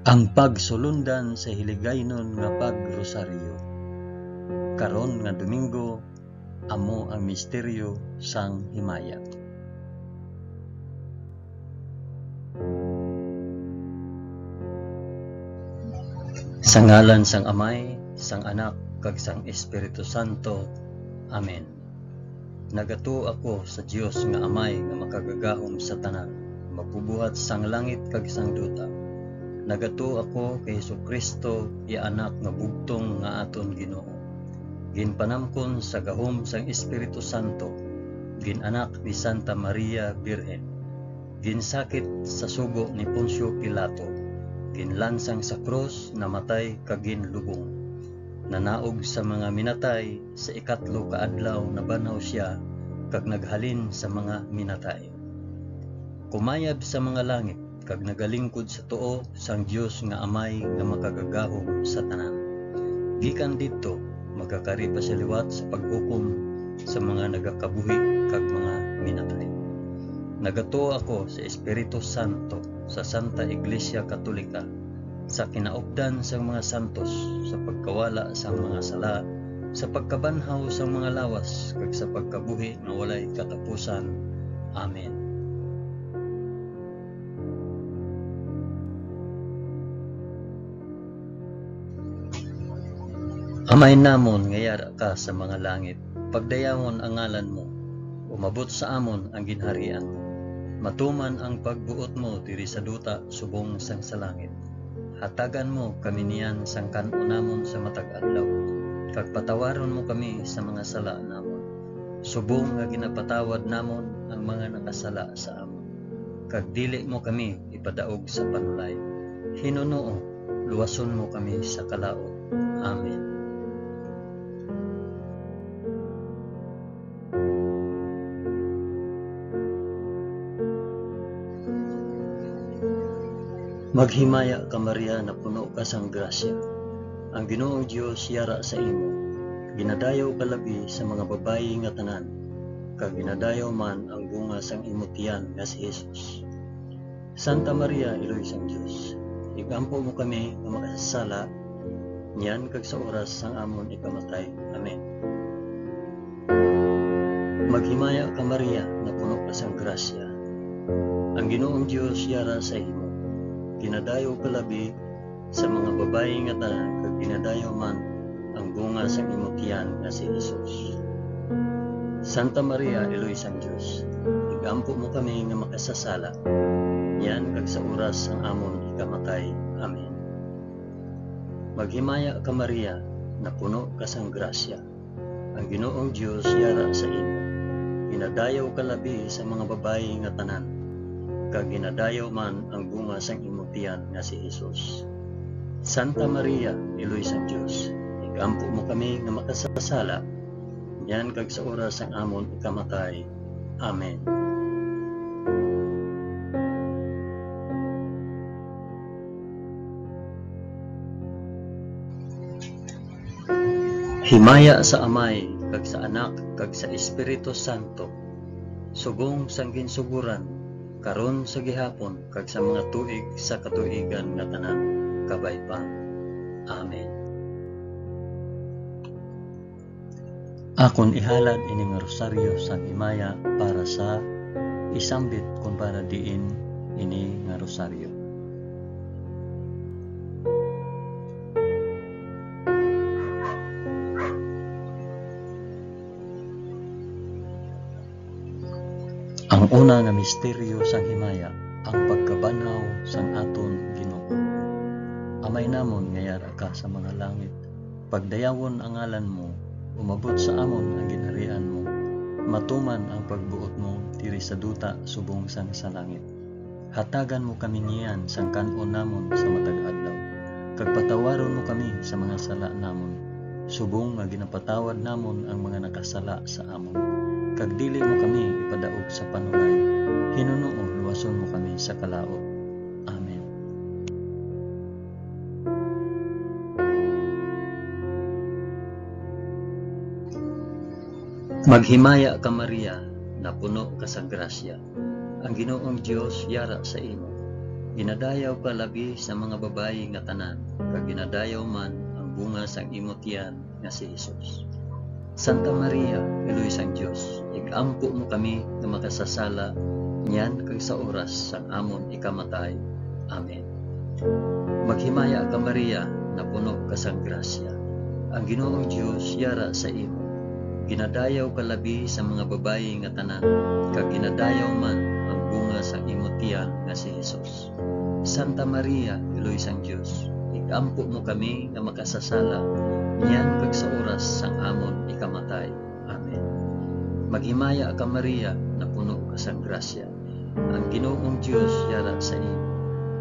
Ang pagsulundan sa hiligaynon nga pagrosaryo. Karon nga Domingo, amo ang misteryo sang himaya. Sa ngalan sang Amay, sang Anak, kag sang Espiritu Santo. Amen. Nagato ako sa Dios nga Amay nga makagagahom sa tanan, magbubuhat sang langit kag sang duta. Nagato ako kay Jesucristo, ya anak nga bugtong nga aton Ginoo. Ginpanamkon sa gahom sang Espiritu Santo, ginanak ni Santa Maria Birhen. Ginsakit sa sugo ni Poncio Pilato, ginlansang sa krus, namatay kag ginlubong. Nanaog sa mga minatay, sa ikatlo ka adlaw nabanaw siya, kag naghalin sa mga minatay. Kumayab sa mga langit, kag nagalingkod sa tuo sang Dios nga Amay nga makagagahom sa tanan. Gikan didto magkakari pa siya liwat sa paghukom sa mga nagakabuhi kag mga minatay. Nagato ako sa Espiritu Santo, sa Santa Iglesia Katolika, sa kinaupdan sang mga santos, sa pagkawala sang mga sala, sa pagkabanhaw sang mga lawas, kag sa pagkabuhi nga walay katapusan. Amen. Amay namon nga yara ka sa mga langit, pagdayamon ang ngalan mo, umabot sa amon ang ginharian mo. Matuman ang pagbuot mo diri sa duta subong sang sa langit. Hatagan mo kami niyan sang kan-o namon sa matag adlaw, kag patawaron mo kami sa mga sala namon, subong nga ginapatawad namon ang mga nakasala sa amon. Kag dili mo kami ipadaog sa panulay. Hinunoo, luwason mo kami sa kalaot. Amen. Maghimaya ka Maria na puno ka sang grasya. Ang Ginoong Dios yara sa imo. Ginadayaw ka labi sa mga babayi nga tanan, kag ginadayaw man ang bunga sang imo tiyan nga si Jesus. Santa Maria, Iloy sang Dios, igampo mo kami nga makasasala, niyan kag sa oras sang amon ikamatay. Amen. Maghimaya ka Maria na puno ka sang grasya. Ang Ginoong Dios yara sa imo. Ginadayaw ka labi sa mga babayi nga tanan, kag ginadayaw man ang bunga sa imong tiyan nga si Jesus. Santa Maria, Iloy sang Dios, igampo mo kami nga makasasala, yan kag sa oras ang amon ikamatay. Amen. Maghimaya ka Maria na puno ka sang grasya. Ang Ginoong Dios yara sa imo. Ginadayaw ka labi sa mga babayi nga tanan, kag ginadayaw man ang bunga sang imong tiyan nga si Jesus. Santa Maria, Iloy sang Dios, igampo mo kami nga makasasala, yan kag sa oras ang amon ikamatay. Amen. Himaya sa Amay, kag sa Anak, kag sa Espiritu Santo, subong sang ginsuguran, karon sa gihapon, kag sa mga tuig sa katuigan nga tanan, kabay pa. Amen. Akon ihalad ini nga rosaryo sang himaya para sa isambit kung para diin ini nga rosaryo. Ang una nga misteryo sang himaya, ang pagkabanhaw sang aton Ginoo. Amay namon nga yara ka sa mga langit, pagdayawon ang ngalan mo, umabot sa amon ang ginharian mo, matuman ang pagbuot mo diri sa duta subong sang sa langit. Hatagan mo kami niyan sang kan-o namon sa matag adlaw, kag patawaron mo kami sa mga sala namon, subong nga ginapatawad namon ang mga nakasala sa amon. Kag dili mo kami ipadaog sa panulay. Hinunoo, luwason mo kami sa kalaot. Amen. Maghimaya ka Maria na puno ka sa grasya. Ang Ginoong Dios yara sa imo. Ginadayaw ka labi sa mga babayi nga tanan, kag ginadayaw man ang bunga sang imong tiyan nga si Hesus. Santa Maria, Iloy sang Dios, igampo mo kami nga makasasala niyan kag sa oras sang amon ikamatay. Amen. Maghimaya ka Maria, na puno ka sang grasya. Ang Ginoong Dios yara sa imo. Ginadayaw ka labi sa mga babayi nga tanan, kag ginadayaw man ang bunga sang imong tiyan nga si Hesus. Santa Maria, Iloy sang Dios, igampo mo kami nga makasasala niyan kag sa oras sang amon ikamatay. Amen. Maghimaya ka Maria, na puno ka sang grasya. Ang Ginoong Dios yara sa imo.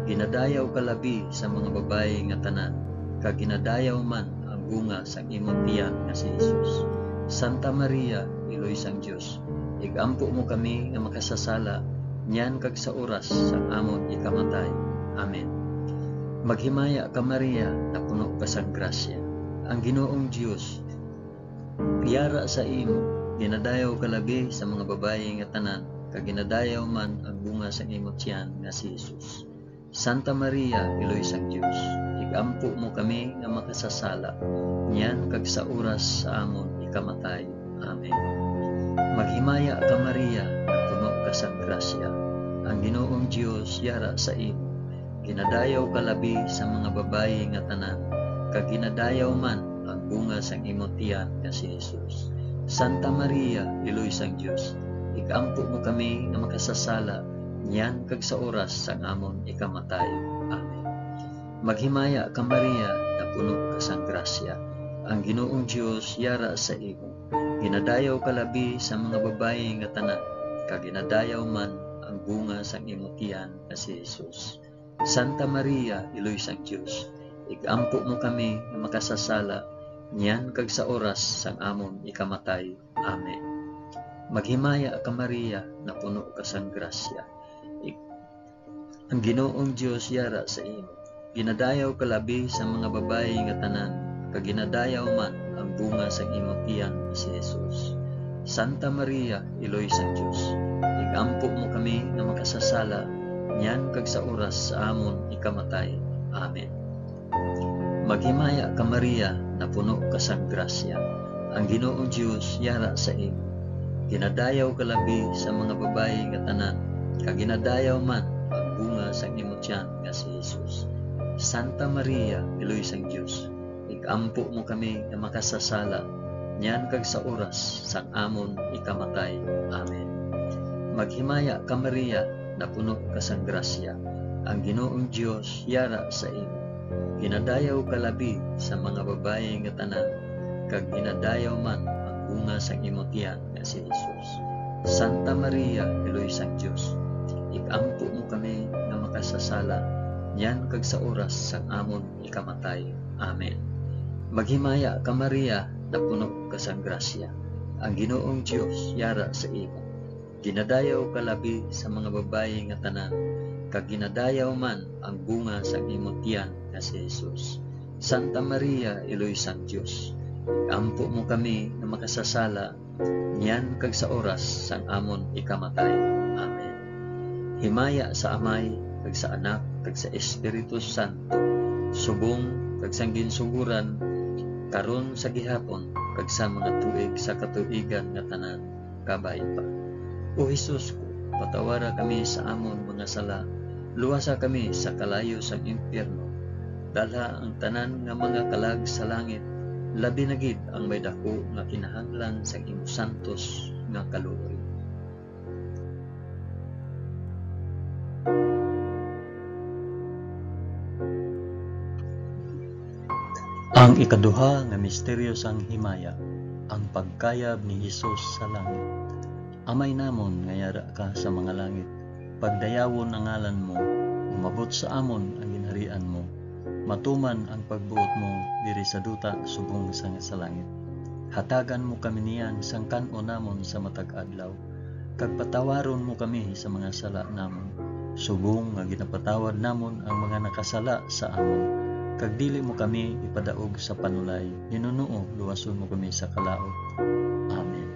Ginadayaw ka labi sa mga babayi nga tanan, kag ginadayaw man ang bunga sang imong tiyan nga si Hesus. Santa Maria, Iloy sang Dios, igampo mo kami nga makasasala niyan kag sa oras sang amon ikamatay. Amen. Maghimaya ka Maria, na puno ka sang grasya. Ang Ginoong Dios yara sa imo. Ginadayaw ka labi sa mga babayi nga tanan, kag ginadayaw man ang bunga sang imong tiyan nga si Hesus. Santa Maria, Iloy sang Dios, igampo mo kami nga makasasala niyan kag sa oras sa amon ikamatay. Amen. Maghimaya ka Maria, na puno ka sang grasya. Ang Ginoong Dios yara sa imo. Ginadayaw ka labi sa mga babayi nga tanan, kag ginadayaw man ang bunga sang imong tiyan nga si Hesus. Santa Maria, Iloy sang Dios, igampo mo kami nga makasasala niyan kag sa oras sang amon ikamatay. Amen. Maghimaya ka Maria, na puno ka sang grasya. Ang Ginoong Dios yara sa imo. Ginadayaw ka labi sa mga babayi nga tanan, kag ginadayaw man ang bunga sang imong tiyan nga si Hesus. Santa Maria, Iloy sang Dios, igampo mo kami nga makasasala niyan kag sa oras sang amon ikamatay. Amen. Maghimaya ka Maria, na puno ka sang grasya. Ang Ginoong Dios yara sa imo. Ginadayaw ka labi sa mga babayi nga tanan, kag ginadayaw man ang bunga sang imong tiyan nga si Hesus. Santa Maria, Iloy sang Dios, igampo mo kami nga makasasala niyan kag sa oras sa amon ikamatay. Amen. Maghimaya ka Maria, na puno ka sang grasya. Ang Ginoong Dios yara sa imo. Ginadayaw ka labi sa mga babayi nga tanan, kag ginadayaw man ang bunga sang imong tiyan nga si Hesus. Santa Maria, Iloy sang Dios, igampo mo kami nga makasasala niyan kag sa oras sang amon ikamatay. Amen. Maghimaya ka Maria, na puno ka sang grasya. Ang Ginoong Dios yara sa imo. Ginadayaw ka labi sa mga babayi nga tanan, kag ginadayaw man ang bunga sang imong tiyan nga si Hesus. Santa Maria, Iloy sang Dios, igampo mo kami nga makasasala niyan kag sa oras sang amon ikamatay. Amen. Maghimaya ka Maria, na puno ka sang grasya. Ang Ginoong Dios yara sa imo. Ginadayaw ka labi sa mga babayi nga tanan, kag ginadayaw man ang bunga sang imong tiyan nga si Hesus. Santa Maria, Iloy sang Dios, igampo mo kami nga makasasala niyan kag sa oras sang amon ikamatay. Amen. Himaya sa Amay, kag sa Anak, kag sa Espiritu Santo, subong kag sang ginsuguran karon sa gihapon, kag sa mga tuig sa katuigan nga tanan kabay pa. O Hesus ko, patawara kami sa amon mga sala, luwasa kami sa kalayo sang impyerno, dalha ang tanan nga mga kalag sa langit, labi na gid ang may dako nga kinahanglan sa imong santos nga kaluoy. Ang ikaduha nga misteryo sang himaya, ang pagkayab ni Hesus sa langit. Amay namon nga yara ka sa mga langit, pagdayawon ang ngalan mo, umabot sa amon ang ginharian mo, matuman ang pagbuot mo diri sa duta subong sa langit. Hatagan mo kami niyan sang kan-o namon sa matag adlaw, kag patawaron mo kami sa mga sala namon, subong nga ginapatawad namon ang mga nakasala sa amon, kag dili mo kami ipadaog sa panulay, hinunoo luwason mo kami sa kalaot. Amen.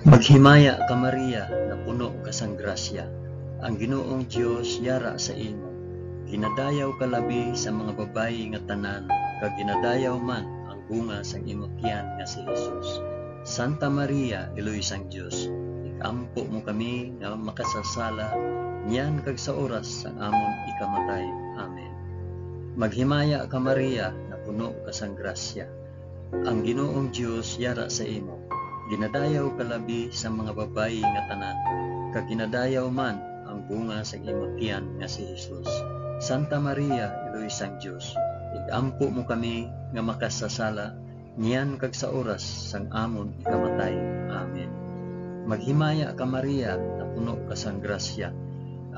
Maghimaya ka Maria, na puno ka sang grasya. Ang Ginoong Dios yara sa imo. Ginadayaw ka labi sa mga babayi nga tanan, kag ginadayaw man ang bunga sang imong tiyan nga si Jesus. Santa Maria, Iloy sang Dios, ikampo mo kami nga makasasala, niyan kag sa oras sang amon ikamatay. Amen. Maghimaya ka Maria, na puno ka sang grasya. Ang Ginoong Dios yara sa imo. Ginadayaw ka labi sa mga babayi nga tanan, kag ginadayaw man ang bunga sa imong tiyan nga si Jesus. Santa Maria, Iloy sang Dios, igampo mo kami nga makasasala, niyan kag sa oras sang amon ikamatay. Amen. Maghimaya ka Maria, na puno ka sang grasya.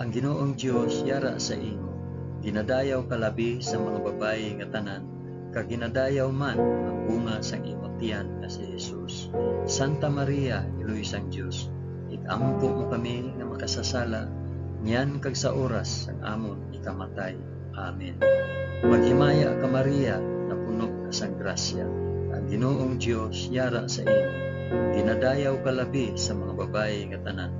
Ang Ginoong Dios yara sa imo. Ginadayaw ka labi sa mga babayi nga tanan, kag ginadayaw man ang bunga sang imong tiyan nga si Jesus. Santa Maria, Iloy sang Dios, igampo mo kami nga makasasala, niyan kag sa oras sang amon ikamatay. Amen. Maghimaya ka Maria, na puno ka sang grasya. Ang Ginoong Dios yara sa imo. Ginadayaw ka labi sa mga babayi nga tanan,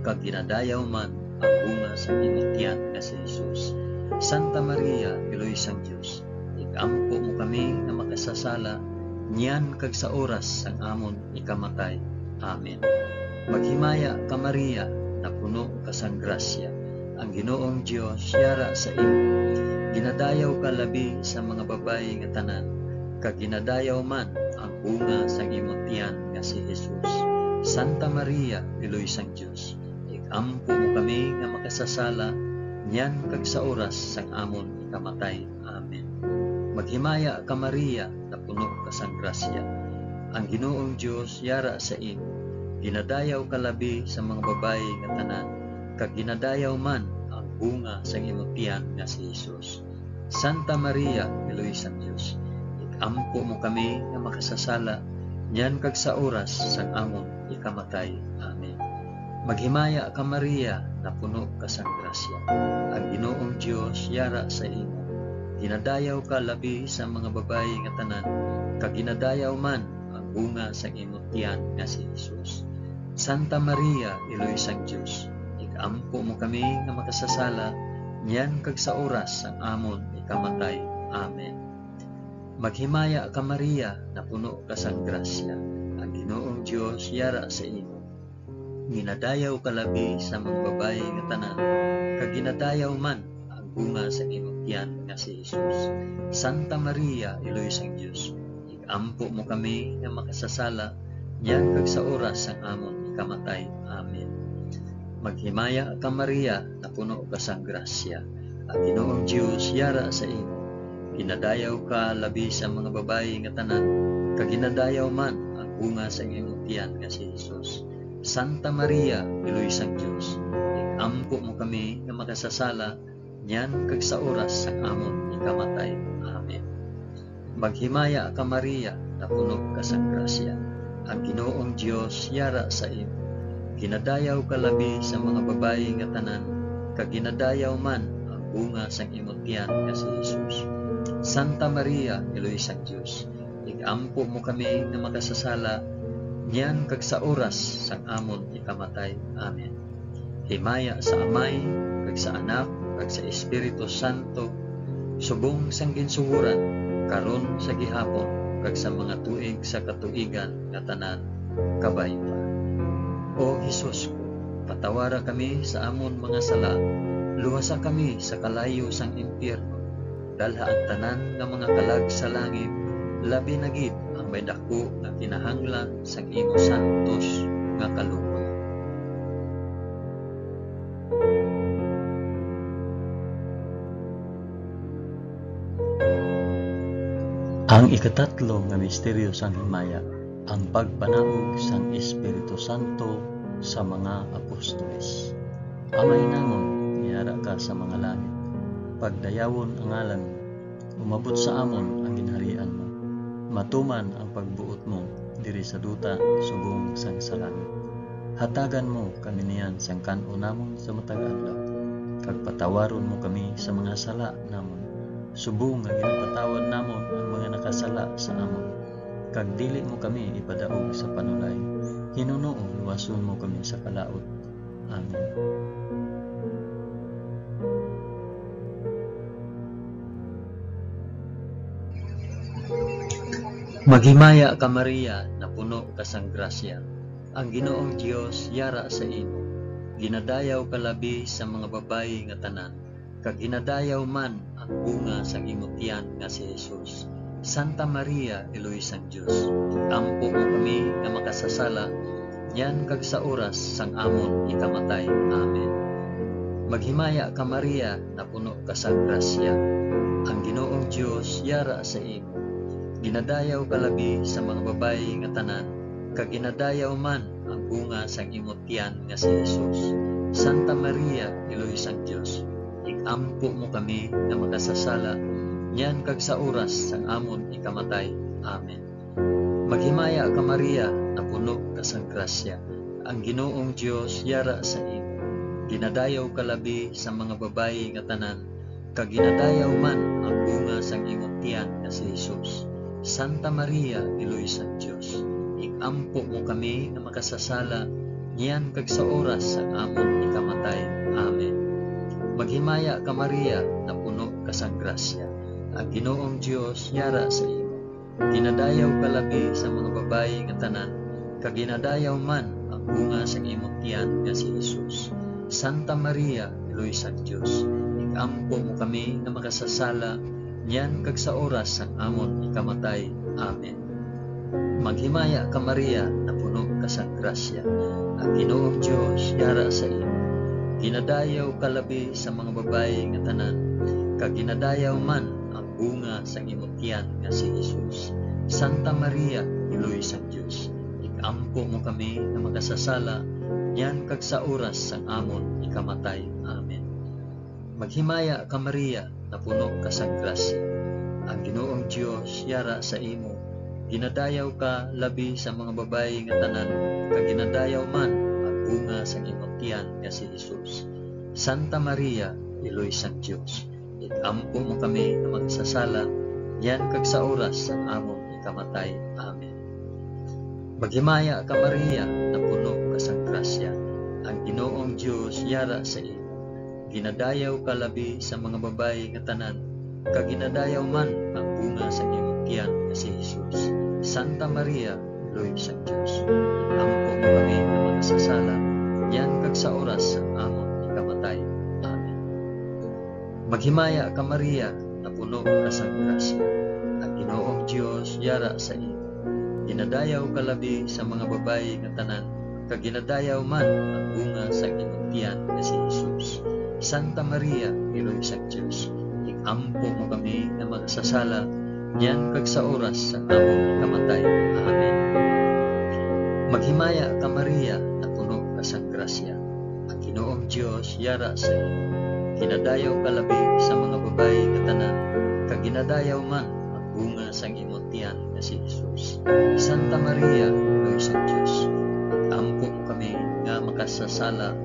kag ginadayaw man ang bunga sang imong tiyan nga si Jesus. Santa Maria, Iloy sang Dios, igampo mo kami nga makasasala, niyan kag sa oras sang amon ikamatay. Amen. Maghimaya ka Maria, na puno ka sang grasya. Ang Ginoong Dios yara sa imo. Ginadayaw ka labi sa mga babayi nga tanan, kag ginadayaw man ang bunga sang imong tiyan nga si Jesus. Santa Maria, Iloy sang Dios, igampo mo kami nga makasasala, niyan kag sa oras sang amon ikamatay. Amen. Maghimaya ka Maria, na puno ka sang grasya. Ang Ginoong Dios yara sa imo. Ginadayaw ka labi sa mga babayi nga tanan, kag ginadayaw man ang bunga sang imong tiyan nga si Jesus. Santa Maria, Iloy sang Dios, igampo mo kami nga makasasala, niyan kag sa oras sang amon ikamatay. Amen. Maghimaya ka Maria, na puno ka sang grasya. Ang Ginoong Dios yara sa imo. Ginadayaw ka labi sa mga babayi nga tanan, kag ginadayaw man ang bunga sang imong tiyan nga si Jesus. Santa Maria, Iloy sang Dios, igampo mo kami nga makasasala, niyan kag sa oras sang amon ikamatay. Amen. Maghimaya ka Maria, na puno ka sang grasya. Ang Ginoong Dios yara sa imo. Ginadayaw ka labi sa mga babayi nga tanan, kag ginadayaw man ang bunga sa imong tiyan nga si Jesus. Santa Maria, Iloy sang Dios, igampo mo kami nga makasasala, niyan kag sa oras sang amon ikamatay. Amen. Maghimaya ka Maria, na puno ka sang grasya. Ang Ginoong Dios yara sa imo. Ginadayaw ka labi sa mga babayi nga tanan, kag ginadayaw man ang bunga sa imong tiyan nga si Jesus. Santa Maria, Iloy sang Dios, igampo mo kami nga makasasala, niyan kag sa oras sang amon ikamatay. Amen. Maghimaya ka Maria, na puno ka sang grasya. Ang Ginoong Dios yara sa imo. Ginadayaw ka labi sa mga babayi nga tanan, kag ginadayaw man ang bunga sang imong tiyan nga si Jesus. Santa Maria, Iloy sang Dios, igampo mo kami nga makasasala, niyan kag sa oras sang amon ikamatay. Amen. Himaya sa Amay, kag sa Anak, kag sa Espiritu Santo, subong sang ginsuhuran, karon sa gihapon, kag sa mga tuig sa katuigan nga tanan kabay pa. O Hesus ko, patawara kami sa amon mga sala, luwasa kami sa kalayo sang impyerno, dalha ang tanan nga mga kalag sa langit, labi na gid ang may dako nga kinahanglan sang imo santos nga kaluoy. Ang ikatatlo nga misteryo sang himaya, ang pagpanaog sang Espiritu Santo sa mga apostoles. Amay namon, niyara ka sa mga langit, pagdayawon ang ngalan mo, umabot sa amon ang ginharian mo, matuman ang pagbuot mo diri sa duta subong sang sa langit. Hatagan mo kami niyan sang kan-o namon sa matag adlaw, kag patawaron mo kami sa mga sala namon, subong nga ginapatawad namon ang mga nakasala sa amon, kag dili mo kami ipadaog sa panulay, Hinunoon, luwason mo kami sa kalaot. Amen. Maghimaya ka Maria, na puno ka sang grasya. Ang Ginoong Dios yara sa imo. Ginadayaw ka labi sa mga babayi nga tanan, kag ginadayaw man ang bunga sang imong tiyan nga si Jesus. Santa Maria, Eloy sang Dios, ampo mo kami nga makasasala, yan kag sa oras sang amon ikamatay. Amen. Maghimaya ka Maria, na puno ka sang grasya. Ang Ginoong Dios yara sa imo. Ginadayaw ka labi sa mga babayi nga tanan, kag ginadayaw man ang bunga sang imong tiyan nga si Jesus. Santa Maria, Eloy sang Dios, ikampo mo kami nga makasasala, yan kag sa oras sang amon ikamatay. Amen. Maghimaya ka Maria, na puno ka sang grasya. Ang Ginoong Dios yara sa imo. Ginadayaw ka labi sa mga babayi nga tanan, kag ginadayaw man ang bunga sang imong tiyan nga si Jesus. Santa Maria, Eloy sang Dios, ikampo mo kami nga makasasala, niyan kag sa oras sang amon ikamatay. Amen. Maghimaya ka Maria, na puno ka sang grasya. Ang Ginoong Dios yara sa imo. Ginadayaw ka labi sa mga babayi nga tanan, kag ginadayaw man ang bunga sang imong tiyan nga si Jesus. Santa Maria, Eloy sang Dios, ikampo mo kami nga makasasala, niyan kag sa oras sang amon ikamatay. Amen. Maghimaya ka Maria, na puno ka sang grasya. Ang Ginoong Dios yara sa imo. Ginadayaw ka labi sa mga babayi nga tanan, kag ginadayaw man ang bunga sang imong tiyan nga si Jesus. Santa Maria, Eloy sang Dios, ikampo mo kami nga makasasala, niyan kag sa oras sang amon ikamatay. Amen. Maghimaya ka Maria, na puno ka sang grasya. Ang Ginoong Dios yara sa imo. Ginadayaw ka labi sa mga babayi nga tanan, kag ginadayaw man ang bunga sang imong tiyan nga si Jesus. Santa Maria, Eloy sang Dios, ikampo mo kami nga magsasala, yan kag sa oras sang amon ikamatay. Amen. Maghimaya ka Maria, na puno ka sang grasya. Ang Ginoong Dios yara sa imo. Ginadayaw ka labi sa mga babayi nga tanan, kag ginadayaw man ang bunga sa imong tiyan nga si Jesus. Santa Maria, Eloy sang Dios, ikampo mo kami nga magsasala, yan kag sa oras sang amon ikamatay. Amen. Maghimaya ka Maria, na puno ka sang grasya. Ang Ginoong Dios yara sa imo. Ginadayaw ka labi sa mga babayi nga tanan, kag ginadayaw man ang bunga sa imong tiyan nga si Jesus. Santa Maria, Eloy sang Dios, ikampo mo kami nga magsasala, yan kag sa oras sang amon ikamatay. Amen. Maghimaya ka Maria, na puno ka sang grasya. Ang Ginoong Dios yara sa imo. Ginadayaw ka labi sa mga babayi nga tanan, kag ginadayaw man ang bunga sang imong tiyan nga si Jesus. Santa Maria, Eloy sang Dios, ikampo mo kami nga makasasala,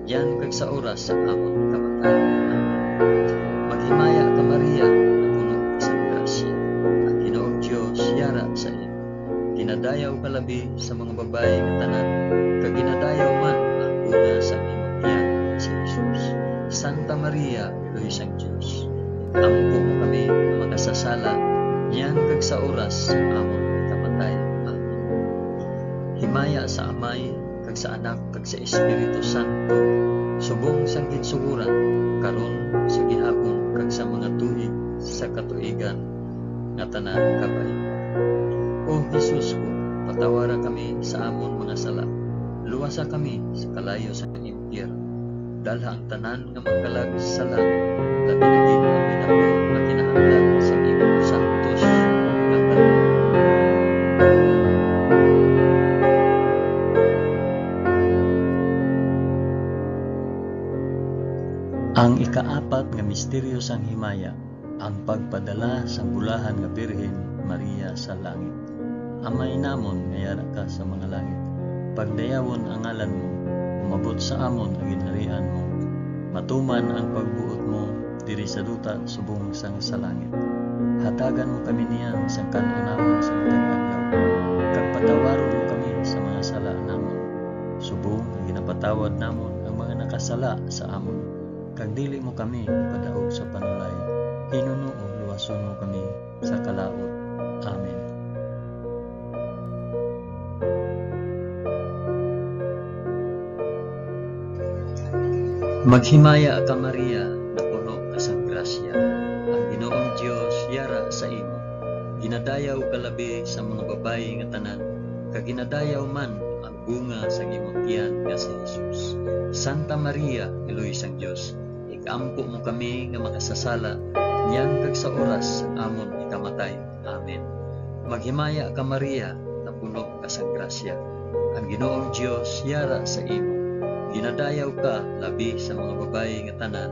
yan kag sa oras sang amon ikamatay. Amen. Maghimaya ka Maria, na puno ka sang grasya. Ang Ginoong Dios yara sa imo. Ginadayaw ka labi sa mga babayi nga tanan, kag ginadayaw man ang bunga sang imong tiyan nga si Jesus. Santa Maria, Eloy sang Dios, ikampo mo kami nga makasasala, yan kag sa oras sang amon ikamatay. Amen. Himaya sa Amay, kag sa Anak, kag sa Espiritu Santo, subong sang ginsuguran, karon sa gihapon, kag sa mga tuig sa katuigan nga tanan kabay. O Jesus ko, patawara kami sa amon mga sala, luwasa kami sa kalayo sa impyerno, dalha ang tanan nga magkalag sa langit, labi na gid ang minabo nga kinahanglan sa imong santos nga tanan. Ang ikaapat nga misteryo sang himaya, ang pagpadala sang bulahan nga Birhen Maria sa langit. Amay namon nga yara ka sa mga langit, pagdayawon ang ngalan mo, umabot sa amon ang ginharian mo, matuman ang pagbuot mo diri sa duta subong sang sa langit. Hatagan mo kami niyan sang kanunahon sa matag adlaw, kag patawaron mo kami sa mga sala namon, ipatawad namon ang mga nakasala sa amon, kag dili mo kami ipadaog sa panulay. Hinunoo luwason mo kami sa kalaot. Amen. Maghimaya ka Maria, na puno ka sang grasya. Ang Ginoong Dios yara sa imo. Ginadayaw ka labi sa mga babayi nga tanan, kag ginadayaw man ang bunga sa imong tiyan nga si Jesus. Santa Maria, Iloy sang Dios, ikampo mo kami nga makasasala, niyan kag sa oras sa amon ikamatay. Amen. Maghimaya ka Maria, na puno ka sang grasya. Ang Ginoong Dios yara sa imo. Ginadayaw ka labi sa mga babayi nga tanan,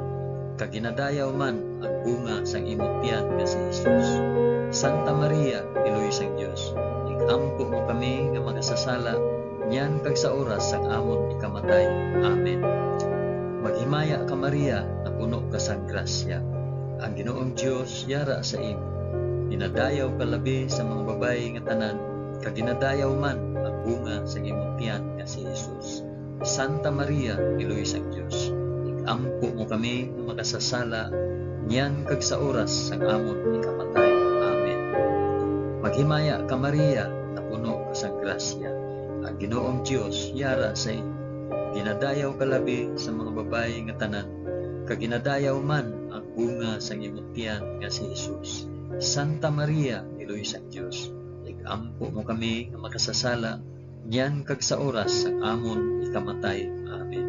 kag ginadayaw man ang bunga sang imong tiyan nga si Jesus. Santa Maria, Iloy sang Dios, ikampo mo kami nga makasasala, niyan kag sa oras sang amon ikamatay. Amen. Maghimaya ka Maria, na puno ka sang grasya. Ang Ginoong Dios yara sa imo. Ginadayaw ka labi sa mga babayi nga tanan, kag ginadayaw man ang bunga sang imong tiyan nga si Jesus. Santa Maria, Iloy sang Dios, ikampo mo kami nga makasasala, niyan kag sa oras sang amon ikamatay. Amen. Maghimaya ka Maria, na puno ka sang grasya. Ang Ginoong Dios yara sa imo. Ginadayaw ka labi sa mga babayi nga tanan, kag ginadayaw man ang bunga sang imong tiyan nga si Jesus. Santa Maria, Iloy sang Dios, ikampo mo kami nga makasasala, niyan kag sa oras sang amon ikamatay. Amen.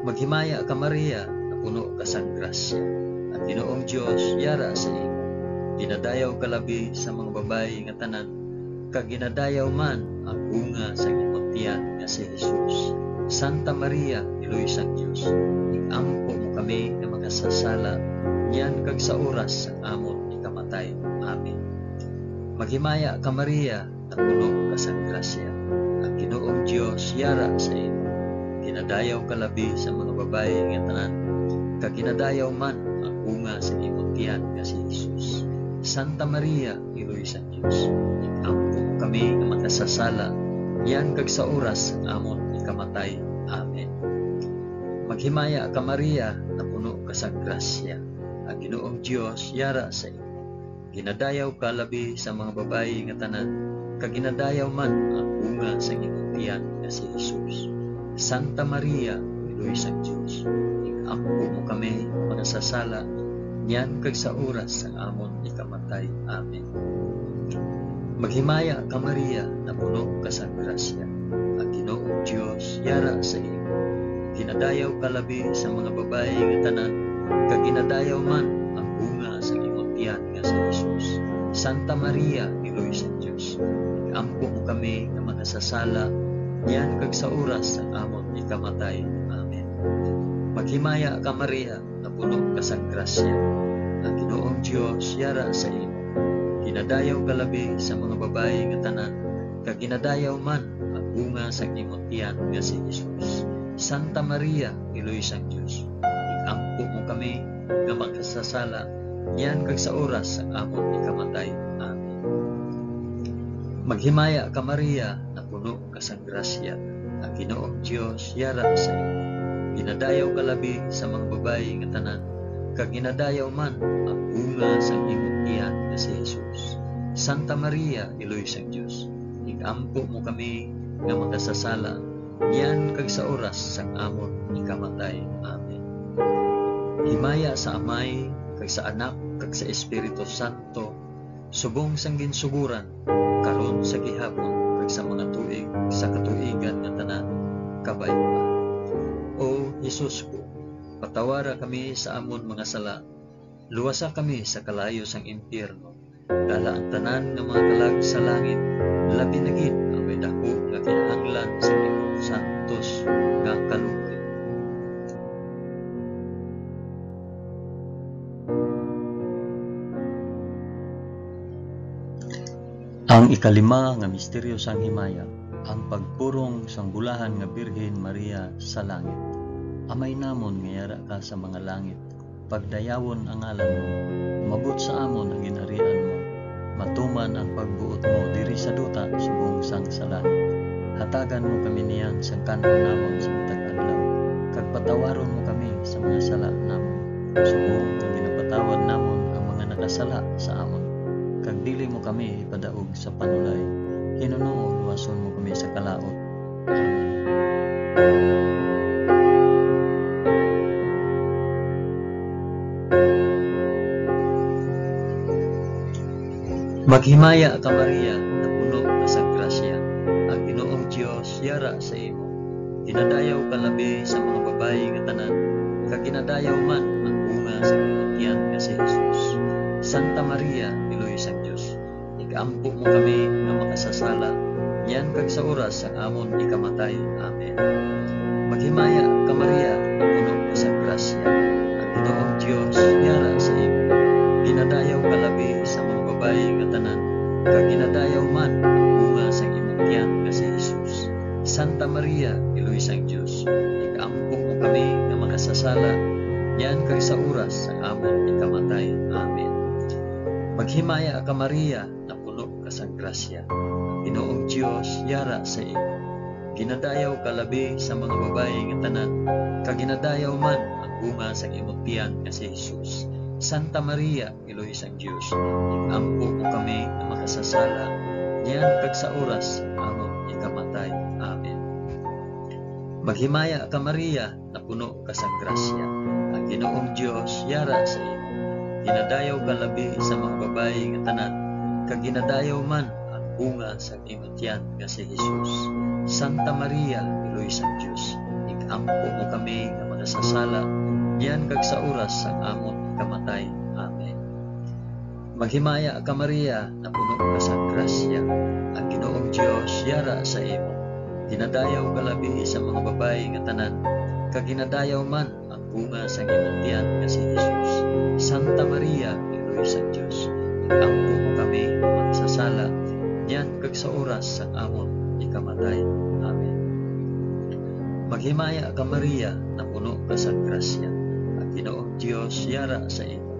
Maghimaya ka Maria, na puno ka sang grasya. Ang Ginoong Dios yara sa imo. Ginadayaw ka labi sa mga babayi nga tanan, kag ginadayaw man ang bunga sang imong tiyan nga si Jesus. Santa Maria, Iloy sang Dios, ikampo mo kami nga makasasala, niyan kag sa oras sang amon ikamatay. Amen. Maghimaya ka Maria, na puno ka sang grasya. Ang Ginoong Dios yara sa imo. Ginadayaw ka labi sa mga babayi nga tanan, kag ginadayaw man ang bunga sa imong tiyan nga si Jesus. Santa Maria, Iloy sang Dios, ikampo mo kami nga makasasala, niyan kag sa oras sang amon ikamatay. Amen. Maghimaya ka Maria, na puno ka sang grasya. Ang Ginoong Dios yara sa imo. Ginadayaw ka labi sa mga babayi nga tanan, kag ginadayaw man ang bunga sa imong tiyan nga si Jesus. Santa Maria, Iloy sang Dios, ikampo mo kami makasasala, niyan kag sa oras sang amon ikamatay. Amen. Maghimaya ka Maria, na puno ka sang grasya. Ang Ginoong Dios yara sa imo. Ginadayaw ka labi sa mga babayi nga tanan, kag ginadayaw man ang bunga sa imong tiyan nga si Jesus. Santa Maria, Iloy sang Dios, ikampo mo kami nga makasasala, niyan kag sa oras sang amon ikamatay. Amen. Maghimaya ka Maria, na puno ka sang grasya. Ang Ginoong Dios yara sa imo. Ginadayaw ka labi sa mga babayi nga tanan, kag ginadayaw man ang bunga sa imong tiyan nga si Jesus. Santa Maria, Iloy sang Dios, ikampo mo kami nga makasasala, niyan kag sa oras sang amon ikamatay. Amen. Maghimaya ka Maria, na puno ka sang grasya. Ang Ginoong Dios yara sa imo. Ginadayaw ka labi sa mga babayi nga tanan, kag ginadayaw man ang bunga sang imong tiyan nga si Jesus. Santa Maria, Iloy sang Dios, ikampo mo kami nga makasasala, niyan kag sa oras sang amon ikamatay. Amen. Himaya sa Amay, kag sa Anak, kag sa Espiritu Santo, subong sang ginsuguran, karon sa gihapon, kag sa mga tuig, sa katuigan nga tanan, kabay pa. O Jesus ko, patawara kami sa amon mga sala, luwasa kami sa kalayo sang impyerno, dala ang tanan nga mga kalag sa langit, labi na gid ang may dako nga kinahanglan sa imong santos nga kalugit. Ang ikalima nga misteryo sang himaya, ang pagpurong sang bulahan nga Birhen Maria sa langit. Amay namon nga yara ka sa mga langit, pagdayawon ang ngalan mo, umabot sa amon ang ginharian mo, matuman ang pagbuot mo diri sa duta subong sang sa langit. hatagan mo kami niyan sa kanon namon sa matag adlaw, kag patawaron mo kami sa mga sala namon. Subong kag ginapatawad namon ang mga nakasala sa amon, kag dili mo kami ipadaog sa panulay. Hinuno luwason mo kami sa kalaot. Amen. Maghimaya ka Maria, na puno ka sa grasya, ang Ginoong Dios yara sa imo. Ginadayaw ka labi sa mga babayi nga tanan, kag ginadayaw man ang bunga sa imong tiyan nga si Jesus. Santa Maria, Piloy sa Dios, ikampo mo kami nga makasasala, yan kag sa oras ang amon ikamatay. Amen. Maghimaya ka Maria, na puno ka sa grasya, ang Ginoong Dios yara sa imo. Ginadayaw ka labi sa mga babayi nga tanan, kag ginadayaw man ang bunga sa imong tiyan nga si Jesus. Santa Maria, Piloy sang Dios, ikampo mo kami nga makasasala, yan kag sa oras sa amon ikamatay. Amen. Maghimaya ka Maria, na puno ka sa grasya, ang Ginoong Dios yara sa imo. Ginadayaw ka labi sa mga babayi nga tanan, kag ginadayaw man ang bunga sa imong tiyan nga si Jesus. Santa Maria, Piloy sang Dios, ikampo mo kami nga makasasala, yan kag sa oras amon ikamatay. Amen. Maghimaya ka Maria, na puno ka sa grasya, ang Ginoong Dios yara sa imo. Ginadayaw ka labi sa mga babayi nga tanan, kag ginadayaw man ang bunga sa imong tiyan nga si Jesus. Santa Maria, Piloy sang Dios, ikampo mo kami nga makasasala, yan kag sa oras ang amon ikamatay. Amen. Maghimaya ka Maria, na puno ka sa grasya, ang Ginoong Dios yara sa imo. Ginadayaw ka labi sa mga babayi nga tanan, kag ginadayaw man ang bunga sa imong tiyan nga si Jesus. Santa Maria, Piloy sang Dios, ikampo mo kami nga makasasala, yan kag sa oras ang amon ikamatay. Amen. Maghimaya ka Maria, na puno ka sa grasya, ang Ginoong Dios yara sa imo.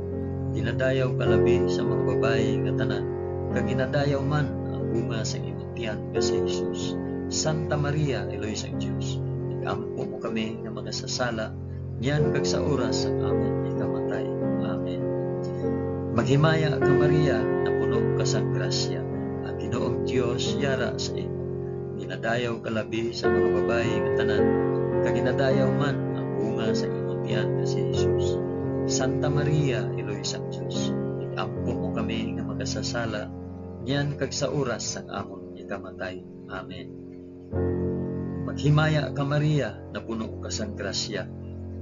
Ginadayaw ka labi sa mga babayi nga tanan, kag ginadayaw man ang bunga sa imong tiyan nga si Jesus. Santa Maria, Piloy sang Dios, ikampo mo kami nga makasasala, yan kag sa oras ang amon ikamatay. Amen. Maghimaya ka Maria, na puno ka sa grasya, ang Ginoong Dios yara sa imo. Ginadayaw ka labi sa mga babayi nga tanan, kag ginadayaw man ang bunga sa imong tiyan nga si Jesus. Santa Maria, Piloy sang Dios, ikampo mo kami nga makasasala, yan kag sa oras ang amon ikamatay. Amen. Maghimaya ka Maria, na puno ka sa grasya,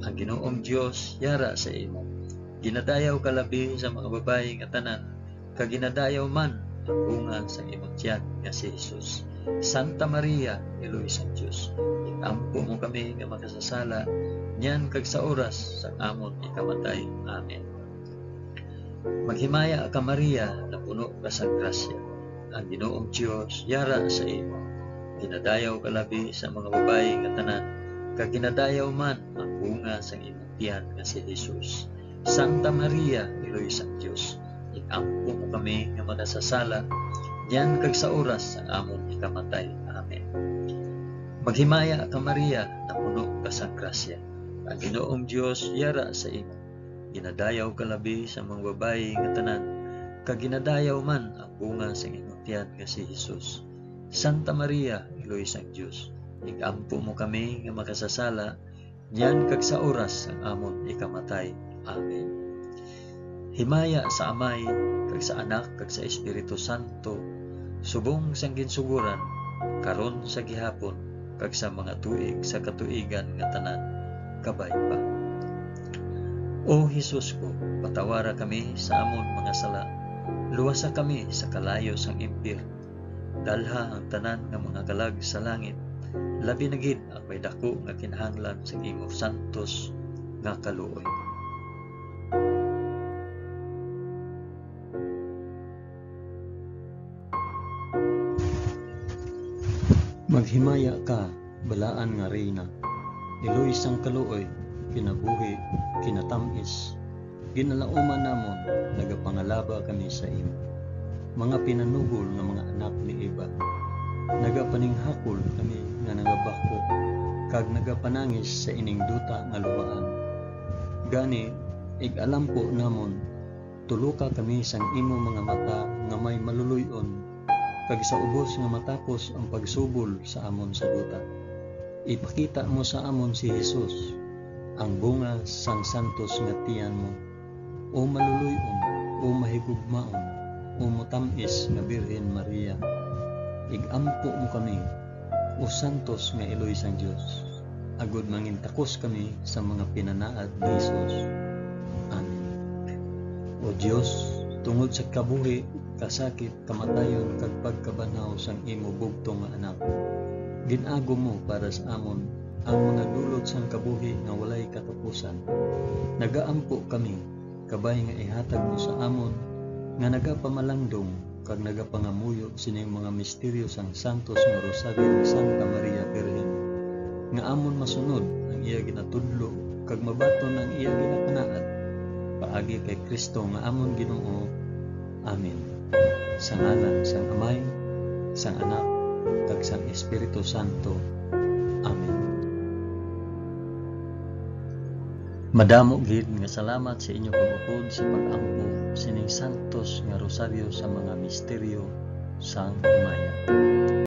ang Ginoong Dios yara sa imo. Ginadayaw ka labi sa mga babayi nga tanan, kag ginadayaw man ang bunga sa imong tiyan nga si Jesus. Santa Maria, Piloy sang Dios, ikampo mo kami nga makasasala, yan kag sa oras sa amon ikamatay. Amen. Maghimaya ka Maria, na puno ka sa grasya, ang Ginoong Dios yara sa imo. Ginadayaw ka labi sa mga babayi nga tanan, kag ginadayaw man ang bunga sa imong tiyan nga si Jesus. Santa Maria, Piloy sang Dios, ikampo mo kami nga makasasala, yan kag sa oras sa amon ikamatay. Amen. Maghimaya ka Maria, na puno ka sa grasya, ang Ginoong Dios yara sa imo. Ginadayaw ka labi sa mga babayi nga tanan, kag ginadayaw man ang bunga sa imong tiyan nga si Jesus. Santa Maria, Piloy sang Dios, ikampo mo kami nga makasasala, yan kag sa oras ang amon ikamatay. Amen. Himaya sa Amay, kag sa Anak, kag sa Espiritu Santo, subong sang ginsuguran, karon sa gihapon, kag sa mga tuig sa katuigan nga tanan, kabay pa. O Jesus ko, patawara kami sa amon mga sala, luwasa kami sa kalayo sang impyerno, dalha ang tanan nga mga kalag sa langit, labi na gid ang may dako nga kinahanglan sa imong santos nga kaluoy. Maghimaya ka, balaan nga reyna, iluy sang kaluoy, kinabuhi, kinatamis, ginalauman namon, nagapangalaba kami sa imo. Mga pinanugol nga mga anak ni Eva, nagapaninghakol kami kag nagapanangis sa ining duta nga luwaan. Gani, alam po namon, tulo ka kami sang imo mga mata nga may maluluyon, kag sa ubos nga matapos ang pagsubol sa amon sa duta. Ipakita mo sa amon si Jesus, ang bunga sang santos nga tiyan mo, o maluluyon, o mahigugmaon, o mutamis nga Birhen Maria. Igampo mo kami, o santos nga Eloy sang Dios, agud mangintakos kami sa mga pinanaad ni Jesus. Amen. O Dios, tungod sa kabuhi, kasakit, kamatayon, kag pagkabanhaw sang imo bugtong nga anak, ginago mo para sa amon ang mga dulot sang kabuhi nga walay katapusan. Nagaampo kami, kabay nga ihatag mo sa amon nga nagapamalandong kag nagapangamuyo sining mga misteryo sang santos nga rosaryo ni Santa Maria Birhen, nga amon masunod ang iya ginatudlo kag mabaton ang iya ginapanaad, paagi kay Kristo nga amon Ginoo. Amen. Sa ngalan sang Amay, sang Anak, kag sang Espiritu Santo. Amen. Madamo gid nga salamat sa inyo pag-upod sa pag-ampo sining santos nga rosaryo sa mga misteryo sang Amaya.